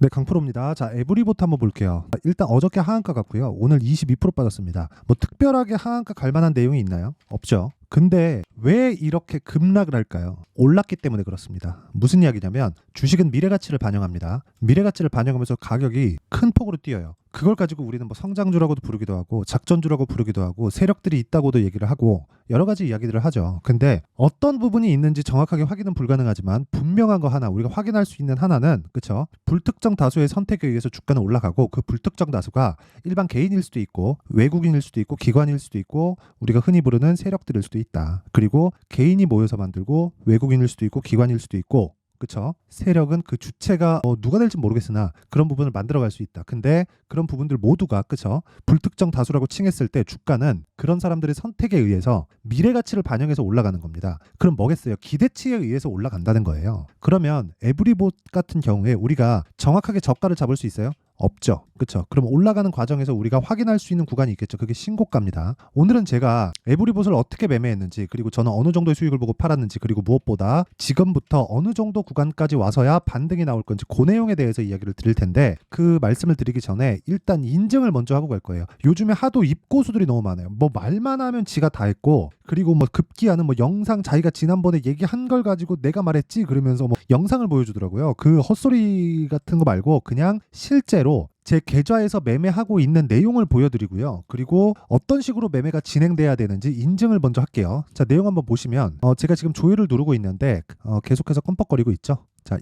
네, 강프로입니다. 자, 에브리봇 한번 볼게요. 일단 어저께 하한가 갔고요. 오늘 22% 빠졌습니다. 뭐 특별하게 하한가 갈 만한 내용이 있나요? 없죠. 근데 왜 이렇게 급락을 할까요? 올랐기 때문에 그렇습니다. 무슨 이야기냐면 주식은 미래가치를 반영합니다. 미래가치를 반영하면서 가격이 큰 폭으로 뛰어요. 그걸 가지고 우리는 뭐 성장주라고도 부르기도 하고 작전주라고 부르기도 하고 세력들이 있다고도 얘기를 하고 여러 가지 이야기들을 하죠. 근데 어떤 부분이 있는지 정확하게 확인은 불가능하지만 분명한 거 하나, 우리가 확인할 수 있는 하나는, 그쵸? 불특정 다수의 선택에 의해서 주가는 올라가고, 그 불특정 다수가 일반 개인일 수도 있고 외국인일 수도 있고 기관일 수도 있고 우리가 흔히 부르는 세력들일 수도 있다. 그리고 개인이 모여서 만들고 외국인일 수도 있고 기관일 수도 있고, 그쵸? 세력은 그 주체가 누가 될지 모르겠으나 그런 부분을 만들어갈 수 있다. 근데 그런 부분들 모두가, 그쵸? 불특정 다수라고 칭했을 때 주가는 그런 사람들의 선택에 의해서 미래 가치를 반영해서 올라가는 겁니다. 그럼 뭐겠어요? 기대치에 의해서 올라간다는 거예요. 그러면 에브리봇 같은 경우에 우리가 정확하게 저가를 잡을 수 있어요? 없죠. 그렇죠. 그럼 올라가는 과정에서 우리가 확인할 수 있는 구간이 있겠죠. 그게 신고가입니다. 오늘은 제가 에브리봇을 어떻게 매매했는지, 그리고 저는 어느 정도의 수익을 보고 팔았는지, 그리고 무엇보다 지금부터 어느 정도 구간까지 와서야 반등이 나올 건지, 그 내용에 대해서 이야기를 드릴 텐데, 그 말씀을 드리기 전에 일단 인증을 먼저 하고 갈 거예요. 요즘에 하도 입고수들이 너무 많아요. 뭐 말만 하면 지가 다 했고, 그리고 뭐 급기야는 뭐 영상 자기가 지난번에 얘기한 걸 가지고 내가 말했지 그러면서 뭐 영상을 보여주더라고요. 그 헛소리 같은 거 말고 그냥 실제로 제 계좌에서 매매하고 있는 내용을 보여드리고요. 그리고 어떤 식으로 매매가 진행돼야 되는지 인증을 먼저 할게요. 자, 내용 한번 보시면 제가 지금 조회를 누르고 있는데 계속해서 껌뻑거리고 있죠. 자,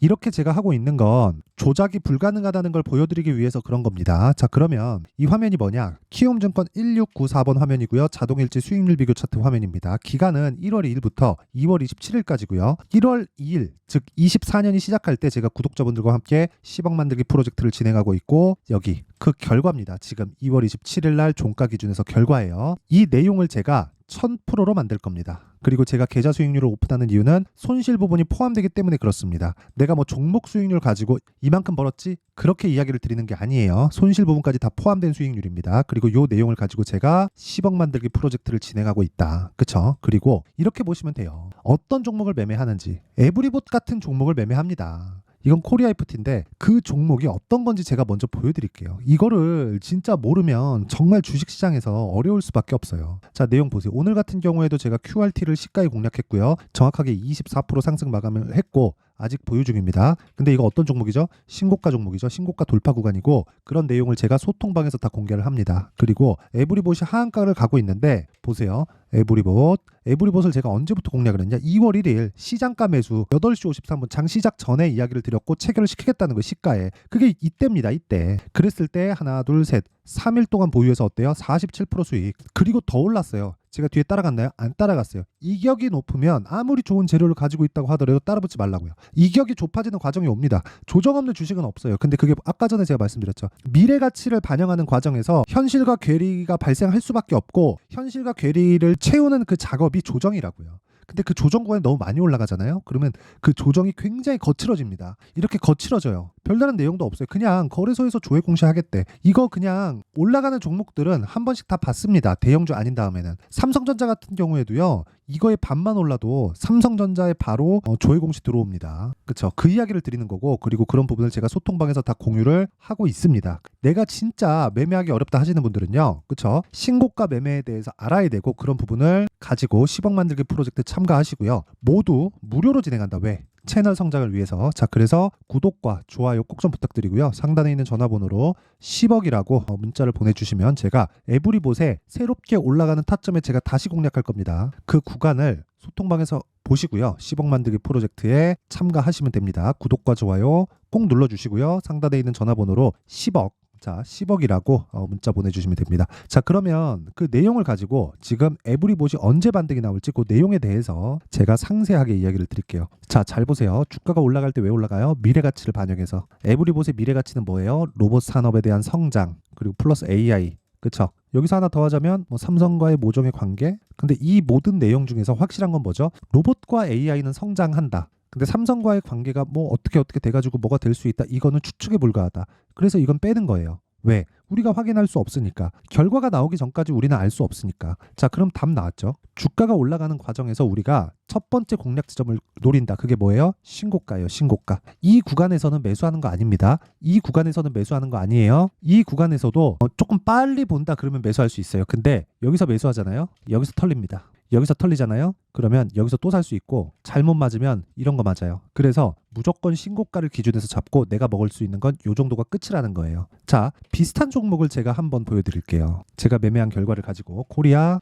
이렇게 제가 하고 있는 건 조작이 불가능하다는 걸 보여드리기 위해서 그런 겁니다. 자, 그러면 이 화면이 뭐냐? 키움증권 1694번 화면이고요. 자동일지 수익률 비교 차트 화면입니다. 기간은 1월 2일부터 2월 27일까지고요. 1월 2일, 즉 24년이 시작할 때 제가 구독자분들과 함께 10억 만들기 프로젝트를 진행하고 있고, 여기 그 결과입니다. 지금 2월 27일 날 종가 기준에서 결과예요. 이 내용을 제가 1000%로 만들 겁니다. 그리고 제가 계좌 수익률을 오픈하는 이유는 손실 부분이 포함되기 때문에 그렇습니다. 내가 뭐 종목 수익률 가지고 이만큼 벌었지? 그렇게 이야기를 드리는 게 아니에요. 손실 부분까지 다 포함된 수익률입니다. 그리고 이 내용을 가지고 제가 10억 만들기 프로젝트를 진행하고 있다. 그쵸? 그리고 이렇게 보시면 돼요. 어떤 종목을 매매하는지. 에브리봇 같은 종목을 매매합니다. 이건 코리아 FT인데 그 종목이 어떤 건지 제가 먼저 보여드릴게요. 이거를 진짜 모르면 정말 주식시장에서 어려울 수밖에 없어요. 자, 내용 보세요. 오늘 같은 경우에도 제가 QRT를 시가에 공략했고요. 정확하게 24% 상승 마감을 했고 아직 보유 중입니다. 근데 이거 어떤 종목이죠? 신고가 종목이죠. 신고가 돌파 구간이고, 그런 내용을 제가 소통방에서 다 공개를 합니다. 그리고 에브리봇이 하한가를 가고 있는데 보세요. 에브리봇을 제가 언제부터 공략을 했냐? 2월 1일 시장가 매수 8시 53분 장 시작 전에 이야기를 드렸고 체결을 시키겠다는 거, 시가에. 그게 이때입니다. 이때. 그랬을 때 하나 둘 셋 3일 동안 보유해서 어때요? 47% 수익. 그리고 더 올랐어요. 제가 뒤에 따라갔나요? 안 따라갔어요. 이격이 높으면 아무리 좋은 재료를 가지고 있다고 하더라도 따라붙지 말라고요. 이격이 좁아지는 과정이 옵니다. 조정 없는 주식은 없어요. 근데 그게 아까 전에 제가 말씀드렸죠. 미래 가치를 반영하는 과정에서 현실과 괴리가 발생할 수밖에 없고, 현실과 괴리를 채우는 그 작업이 조정이라고요. 근데 그 조정 구간이 너무 많이 올라가잖아요. 그러면 그 조정이 굉장히 거칠어집니다. 이렇게 거칠어져요. 별다른 내용도 없어요. 그냥 거래소에서 조회 공시하겠대. 이거 그냥 올라가는 종목들은 한 번씩 다 봤습니다. 대형주 아닌 다음에는. 삼성전자 같은 경우에도요. 이거에 반만 올라도 삼성전자에 바로 조회 공시 들어옵니다. 그쵸? 그 이야기를 드리는 거고, 그리고 그런 부분을 제가 소통방에서 다 공유를 하고 있습니다. 내가 진짜 매매하기 어렵다 하시는 분들은요. 그쵸? 신고가 매매에 대해서 알아야 되고, 그런 부분을 가지고 10억 만들기 프로젝트 참가하시고요. 모두 무료로 진행한다. 왜? 채널 성장을 위해서. 자, 그래서 구독과 좋아요 꼭 좀 부탁드리고요. 상단에 있는 전화번호로 10억이라고 문자를 보내주시면 제가 에브리봇에 새롭게 올라가는 타점에 제가 다시 공략할 겁니다. 그 구간을 소통방에서 보시고요. 10억 만들기 프로젝트에 참가하시면 됩니다. 구독과 좋아요 꼭 눌러주시고요. 상단에 있는 전화번호로 10억, 자, 10억이라고 문자 보내주시면 됩니다. 자, 그러면 그 내용을 가지고 지금 에브리봇이 언제 반등이 나올지 그 내용에 대해서 제가 상세하게 이야기를 드릴게요. 자, 잘 보세요. 주가가 올라갈 때 왜 올라가요? 미래 가치를 반영해서. 에브리봇의 미래 가치는 뭐예요? 로봇 산업에 대한 성장, 그리고 플러스 AI. 그쵸? 여기서 하나 더 하자면 뭐 삼성과의 모종의 관계. 근데 이 모든 내용 중에서 확실한 건 뭐죠? 로봇과 AI는 성장한다. 근데 삼성과의 관계가 뭐 어떻게 돼가지고 뭐가 될 수 있다. 이거는 추측에 불과하다. 그래서 이건 빼는 거예요. 왜? 우리가 확인할 수 없으니까. 결과가 나오기 전까지 우리는 알 수 없으니까. 자, 그럼 답 나왔죠. 주가가 올라가는 과정에서 우리가 첫 번째 공략 지점을 노린다. 그게 뭐예요? 신고가예요. 신고가. 이 구간에서는 매수하는 거 아닙니다. 이 구간에서는 매수하는 거 아니에요. 이 구간에서도 조금 빨리 본다 그러면 매수할 수 있어요. 근데 여기서 매수하잖아요. 여기서 털립니다. 여기서 털리잖아요. 그러면 여기서 또 살 수 있고 잘못 맞으면 이런 거 맞아요. 그래서 무조건 신고가를 기준에서 잡고 내가 먹을 수 있는 건 요 정도가 끝이라는 거예요. 자, 비슷한 종목을 제가 한번 보여드릴게요. 제가 매매한 결과를 가지고 코리아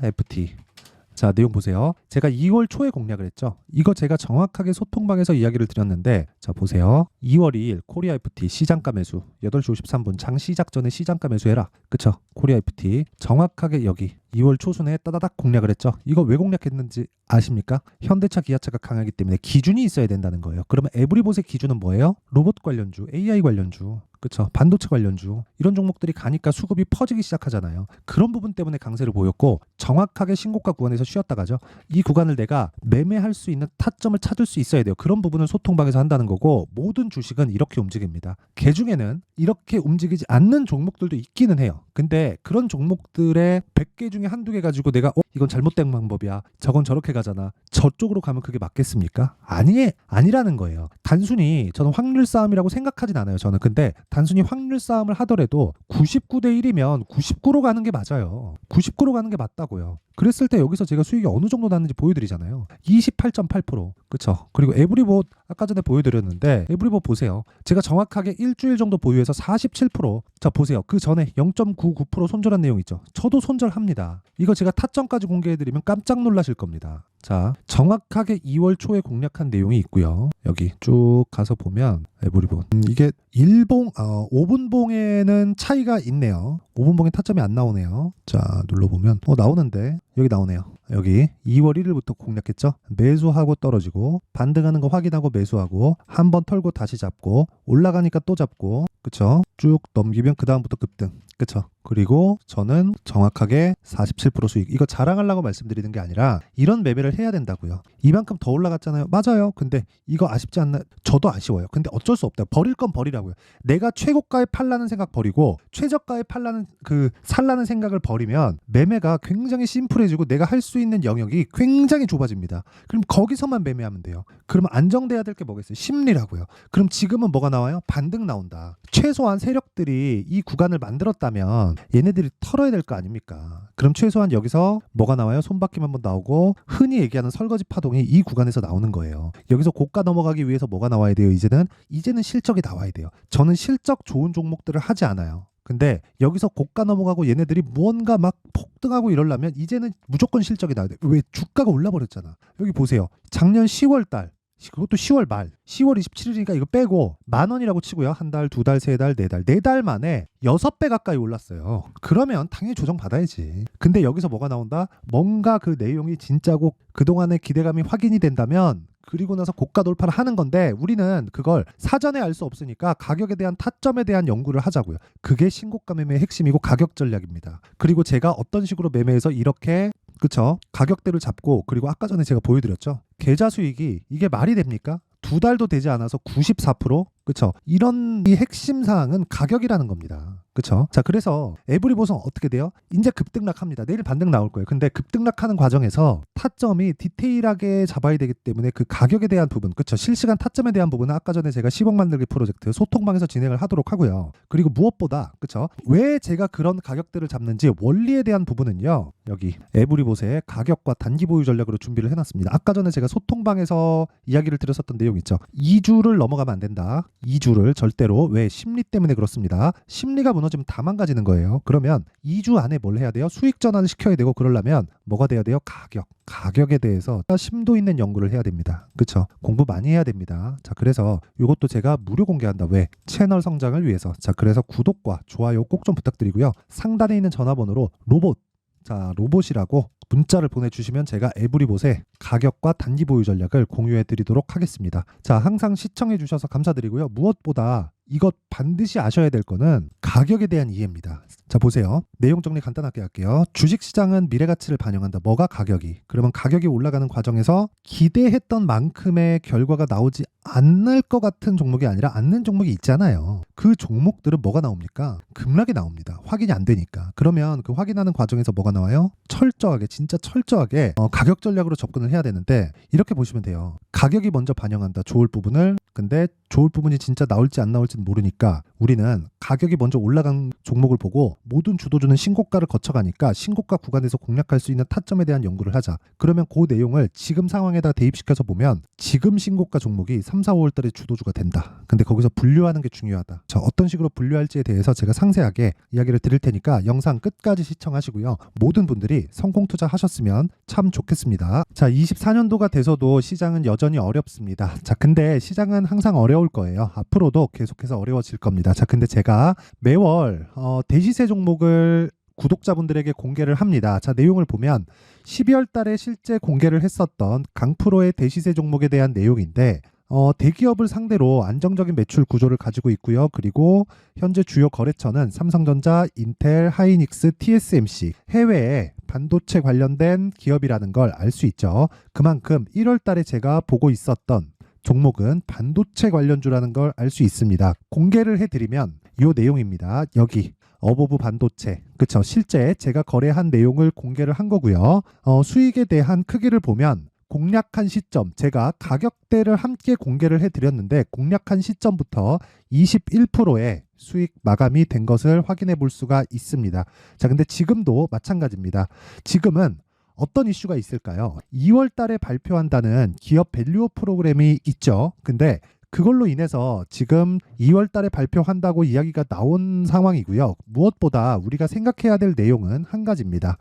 FT. 자, 내용 보세요. 제가 2월 초에 공략을 했죠. 이거 제가 정확하게 소통방에서 이야기를 드렸는데, 자, 보세요. 2월 2일 코리아 FT 시장가 매수 8시 53분 장 시작 전에 시장가 매수해라. 그쵸? 코리아 FT 정확하게 여기 2월 초순에 따다닥 공략을 했죠. 이거 왜 공략했는지 아십니까? 현대차, 기아차가 강하기 때문에 기준이 있어야 된다는 거예요. 그러면 에브리봇의 기준은 뭐예요? 로봇 관련주, AI 관련주, 그쵸? 반도체 관련주 이런 종목들이 가니까 수급이 퍼지기 시작하잖아요. 그런 부분 때문에 강세를 보였고 정확하게 신고가 구간에서 쉬었다가죠. 이 구간을 내가 매매할 수 있는 타점을 찾을 수 있어야 돼요. 그런 부분을 소통방에서 한다는 거고 모든 주식은 이렇게 움직입니다. 그 중에는 이렇게 움직이지 않는 종목들도 있기는 해요. 근데 그런 종목들의 100개 중에 한두 개 가지고 내가 이건 잘못된 방법이야. 저건 저렇게 가잖아. 저쪽으로 가면 그게 맞겠습니까? 아니라는 거예요. 단순히 저는 확률 싸움이라고 생각하진 않아요. 저는 근데 단순히 확률 싸움을 하더라도 99대 1이면 99로 가는 게 맞아요. 99로 가는 게 맞다고요. 그랬을 때 여기서 제가 수익이 어느 정도 났는지 보여드리잖아요. 28.8%. 그쵸? 그리고 에브리봇 아까 전에 보여드렸는데 에브리봇 보세요. 제가 정확하게 일주일 정도 보유해서 47%. 자, 보세요. 그 전에 0.99% 손절한 내용 있죠. 저도 손절합니다. 이거 제가 타점까지 공개해드리면 깜짝 놀라실 겁니다. 자, 정확하게 2월 초에 공략한 내용이 있고요. 여기 쭉 가서 보면 에브리봇 이게 5분봉에는 차이가 있네요. 5분봉에 타점이 안 나오네요. 자, 눌러보면 나오는데 여기 나오네요. 여기 2월 1일부터 공략했죠. 매수하고 떨어지고 반등하는 거 확인하고 매수하고 한번 털고 다시 잡고 올라가니까 또 잡고 그쵸? 쭉 넘기면 그 다음부터 급등. 그쵸? 그리고 저는 정확하게 47% 수익. 이거 자랑하려고 말씀드리는 게 아니라 이런 매매를 해야 된다고요. 이만큼 더 올라갔잖아요. 맞아요. 근데 이거 아쉽지 않나요? 저도 아쉬워요. 근데 어쩔 수 없다. 버릴 건 버리라고요. 내가 최고가에 팔라는 생각 버리고 최저가에 살라는 생각을 버리면 매매가 굉장히 심플해지고 내가 할 수 있는 영역이 굉장히 좁아집니다. 그럼 거기서만 매매하면 돼요. 그러면 안정돼야 될 게 뭐겠어요? 심리라고요. 그럼 지금은 뭐가 나와요? 반등 나온다. 최소한 세력들이 이 구간을 만들었다면 얘네들이 털어야 될 거 아닙니까? 그럼 최소한 여기서 뭐가 나와요? 손바뀜 한번 나오고 흔히 얘기하는 설거지 파동이 이 구간에서 나오는 거예요. 여기서 고가 넘어가기 위해서 뭐가 나와야 돼요? 이제는 실적이 나와야 돼요. 저는 실적 좋은 종목들을 하지 않아요. 근데 여기서 고가 넘어가고 얘네들이 무언가 막 폭등하고 이러려면 이제는 무조건 실적이 나와야 돼. 왜? 주가가 올라버렸잖아. 여기 보세요. 작년 10월 달 그것도 10월 말 10월 27일이니까 이거 빼고 10,000원이라고 치고요. 한 달, 두 달, 세 달, 네 달, 네 달 만에 6배 가까이 올랐어요. 그러면 당연히 조정 받아야지. 근데 여기서 뭐가 나온다? 뭔가 그 내용이 진짜고 그동안의 기대감이 확인이 된다면 그리고 나서 고가 돌파를 하는 건데 우리는 그걸 사전에 알 수 없으니까 가격에 대한 타점에 대한 연구를 하자고요. 그게 신고가 매매의 핵심이고 가격 전략입니다. 그리고 제가 어떤 식으로 매매해서 이렇게 그쵸? 가격대를 잡고 그리고 아까 전에 제가 보여드렸죠. 계좌 수익이 이게 말이 됩니까? 2달도 되지 않아서 94%? 그쵸? 이런 이 핵심 사항은 가격이라는 겁니다. 그쵸? 자, 그래서 에브리봇은 어떻게 돼요? 이제 급등락합니다. 내일 반등 나올 거예요. 근데 급등락하는 과정에서 타점이 디테일하게 잡아야 되기 때문에 그 가격에 대한 부분, 그쵸? 실시간 타점에 대한 부분은 아까 전에 제가 10억 만들기 프로젝트 소통방에서 진행을 하도록 하고요. 그리고 무엇보다, 그쵸? 왜 제가 그런 가격대를 잡는지 원리에 대한 부분은요. 여기 에브리봇의 가격과 단기 보유 전략으로 준비를 해놨습니다. 아까 전에 제가 소통방에서 이야기를 드렸었던 내용 있죠. 2주를 넘어가면 안 된다. 2주를 절대로. 왜? 심리 때문에 그렇습니다. 심리가 무너지면 다 망가지는 거예요. 그러면 2주 안에 뭘 해야 돼요? 수익 전환을 시켜야 되고 그러려면 뭐가 돼야 돼요? 가격에 대해서 심도 있는 연구를 해야 됩니다. 그쵸? 공부 많이 해야 됩니다. 자, 그래서 이것도 제가 무료 공개한다. 왜? 채널 성장을 위해서. 자, 그래서 구독과 좋아요 꼭 좀 부탁드리고요. 상단에 있는 전화번호로 로봇이라고 문자를 보내주시면 제가 에브리봇의 가격과 단기 보유 전략을 공유해 드리도록 하겠습니다. 자, 항상 시청해 주셔서 감사드리고요. 무엇보다 이것 반드시 아셔야 될 거는 가격에 대한 이해입니다. 자, 보세요. 내용 정리 간단하게 할게요. 주식시장은 미래가치를 반영한다. 뭐가 가격이? 그러면 가격이 올라가는 과정에서 기대했던 만큼의 결과가 나오지 않을 것 같은 종목이 아니라 않는 종목이 있잖아요. 그 종목들은 뭐가 나옵니까? 급락이 나옵니다. 확인이 안 되니까. 그러면 그 확인하는 과정에서 뭐가 나와요? 철저하게, 진짜 철저하게 가격 전략으로 접근을 해야 되는데, 이렇게 보시면 돼요. 가격이 먼저 반영한다. 좋을 부분을. 근데 좋을 부분이 진짜 나올지 안 나올지는 모르니까 우리는 가격이 먼저 올라간 종목을 보고 모든 주도주는 신고가를 거쳐가니까 신고가 구간에서 공략할 수 있는 타점에 대한 연구를 하자. 그러면 그 내용을 지금 상황에다 대입시켜서 보면 지금 신고가 종목이 3, 4, 5월 달에 주도주가 된다. 근데 거기서 분류하는 게 중요하다. 자, 어떤 식으로 분류할지에 대해서 제가 상세하게 이야기를 드릴 테니까 영상 끝까지 시청하시고요. 모든 분들이 성공 투자하셨으면 참 좋겠습니다. 자, 24년도가 돼서도 시장은 여전히 어렵습니다. 자, 근데 시장은 항상 어려울 거예요. 앞으로도 계속해서 어려워질 겁니다. 자, 근데 제가 매월 대시세 종목을 구독자분들에게 공개를 합니다. 자, 내용을 보면 12월 달에 실제 공개를 했었던 강프로의 대시세 종목에 대한 내용인데, 대기업을 상대로 안정적인 매출 구조를 가지고 있고요. 그리고 현재 주요 거래처는 삼성전자, 인텔, 하이닉스, TSMC, 해외에 반도체 관련된 기업이라는 걸 알 수 있죠. 그만큼 1월 달에 제가 보고 있었던 종목은 반도체 관련주라는 걸 알 수 있습니다. 공개를 해드리면 이 내용입니다. 여기 어보브 반도체, 그쵸? 실제 제가 거래한 내용을 공개를 한 거고요. 수익에 대한 크기를 보면 공략한 시점, 제가 가격대를 함께 공개를 해드렸는데 공략한 시점부터 21%의 수익 마감이 된 것을 확인해 볼 수가 있습니다. 자, 근데 지금도 마찬가지입니다. 지금은 어떤 이슈가 있을까요? 2월 달에 발표한다는 기업 밸류업 프로그램이 있죠. 근데 그걸로 인해서 지금 2월 달에 발표한다고 이야기가 나온 상황이고요. 무엇보다 우리가 생각해야 될 내용은 한 가지입니다.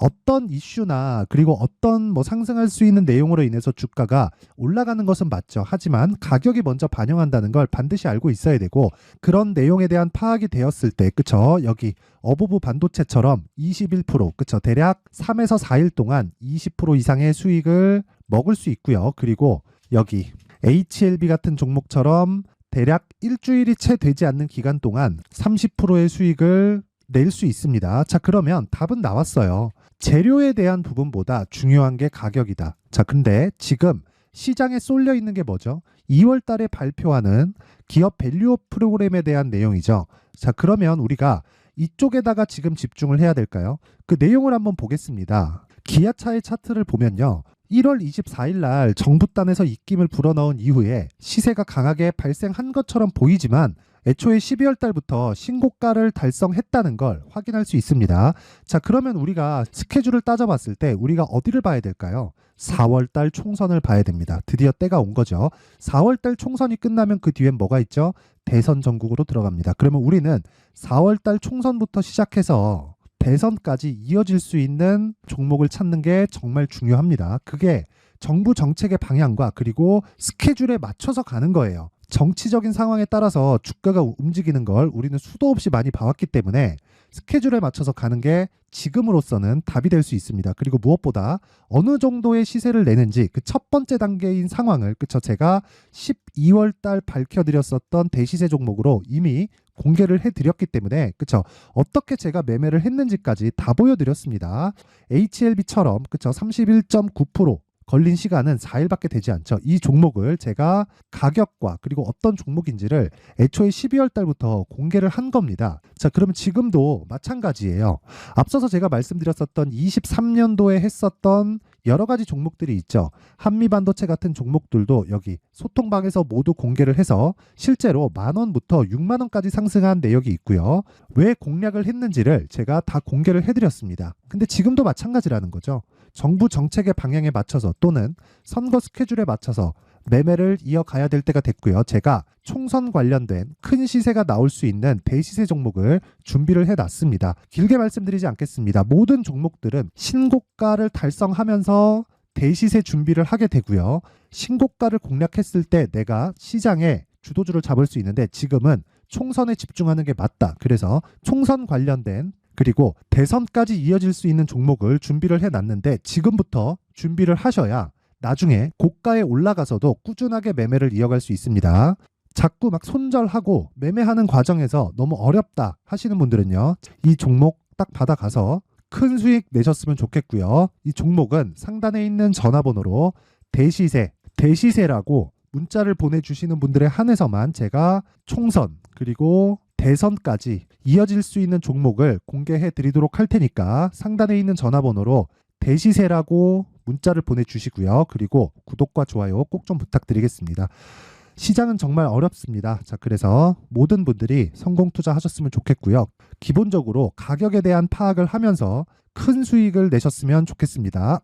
어떤 이슈나 그리고 어떤 상승할 수 있는 내용으로 인해서 주가가 올라가는 것은 맞죠. 하지만 가격이 먼저 반영한다는 걸 반드시 알고 있어야 되고, 그런 내용에 대한 파악이 되었을 때, 그쵸? 여기 어보브 반도체처럼 21%, 그쵸? 대략 3에서 4일 동안 20% 이상의 수익을 먹을 수 있고요. 그리고 여기 HLB 같은 종목처럼 대략 일주일이 채 되지 않는 기간 동안 30%의 수익을 낼 수 있습니다. 자, 그러면 답은 나왔어요. 재료에 대한 부분보다 중요한 게 가격이다. 자, 근데 지금 시장에 쏠려 있는 게 뭐죠? 2월 달에 발표하는 기업 밸류업 프로그램에 대한 내용이죠. 자, 그러면 우리가 이쪽에다가 지금 집중을 해야 될까요? 그 내용을 한번 보겠습니다. 기아차의 차트를 보면요. 1월 24일 날 정부단에서 입김을 불어넣은 이후에 시세가 강하게 발생한 것처럼 보이지만 애초에 12월 달부터 신고가를 달성했다는 걸 확인할 수 있습니다. 자, 그러면 우리가 스케줄을 따져봤을 때 우리가 어디를 봐야 될까요? 4월 달 총선을 봐야 됩니다. 드디어 때가 온 거죠. 4월 달 총선이 끝나면 그 뒤엔 뭐가 있죠? 대선 전국으로 들어갑니다. 그러면 우리는 4월 달 총선부터 시작해서 대선까지 이어질 수 있는 종목을 찾는 게 정말 중요합니다. 그게 정부 정책의 방향과 그리고 스케줄에 맞춰서 가는 거예요. 정치적인 상황에 따라서 주가가 움직이는 걸 우리는 수도 없이 많이 봐왔기 때문에 스케줄에 맞춰서 가는 게 지금으로서는 답이 될 수 있습니다. 그리고 무엇보다 어느 정도의 시세를 내는지 그 첫 번째 단계인 상황을, 그쵸? 제가 12월 달 밝혀드렸었던 대시세 종목으로 이미 공개를 해드렸기 때문에, 그쵸? 어떻게 제가 매매를 했는지까지 다 보여드렸습니다. HLB처럼, 그쵸? 31.9% 걸린 시간은 4일밖에 되지 않죠. 이 종목을 제가 가격과 그리고 어떤 종목인지를 애초에 12월 달부터 공개를 한 겁니다. 자, 그러면 지금도 마찬가지예요. 앞서서 제가 말씀드렸었던 23년도에 했었던 여러 가지 종목들이 있죠. 한미반도체 같은 종목들도 여기 소통방에서 모두 공개를 해서 실제로 10,000원부터 60,000원까지 상승한 내역이 있고요. 왜 공략을 했는지를 제가 다 공개를 해드렸습니다. 근데 지금도 마찬가지라는 거죠. 정부 정책의 방향에 맞춰서 또는 선거 스케줄에 맞춰서 매매를 이어가야 될 때가 됐고요. 제가 총선 관련된 큰 시세가 나올 수 있는 대시세 종목을 준비를 해놨습니다. 길게 말씀드리지 않겠습니다. 모든 종목들은 신고가를 달성하면서 대시세 준비를 하게 되고요. 신고가를 공략했을 때 내가 시장에 주도주를 잡을 수 있는데 지금은 총선에 집중하는 게 맞다. 그래서 총선 관련된 그리고 대선까지 이어질 수 있는 종목을 준비를 해놨는데 지금부터 준비를 하셔야 나중에 고가에 올라가서도 꾸준하게 매매를 이어갈 수 있습니다. 자꾸 막 손절하고 매매하는 과정에서 너무 어렵다 하시는 분들은요, 이 종목 딱 받아가서 큰 수익 내셨으면 좋겠고요. 이 종목은 상단에 있는 전화번호로 대시세라고 문자를 보내주시는 분들에 한해서만 제가 총선 그리고 대선까지 이어질 수 있는 종목을 공개해 드리도록 할 테니까 상단에 있는 전화번호로 대시세라고 문자를 보내주시고요. 그리고 구독과 좋아요 꼭 좀 부탁드리겠습니다. 시장은 정말 어렵습니다. 자, 그래서 모든 분들이 성공 투자하셨으면 좋겠고요. 기본적으로 가격에 대한 파악을 하면서 큰 수익을 내셨으면 좋겠습니다.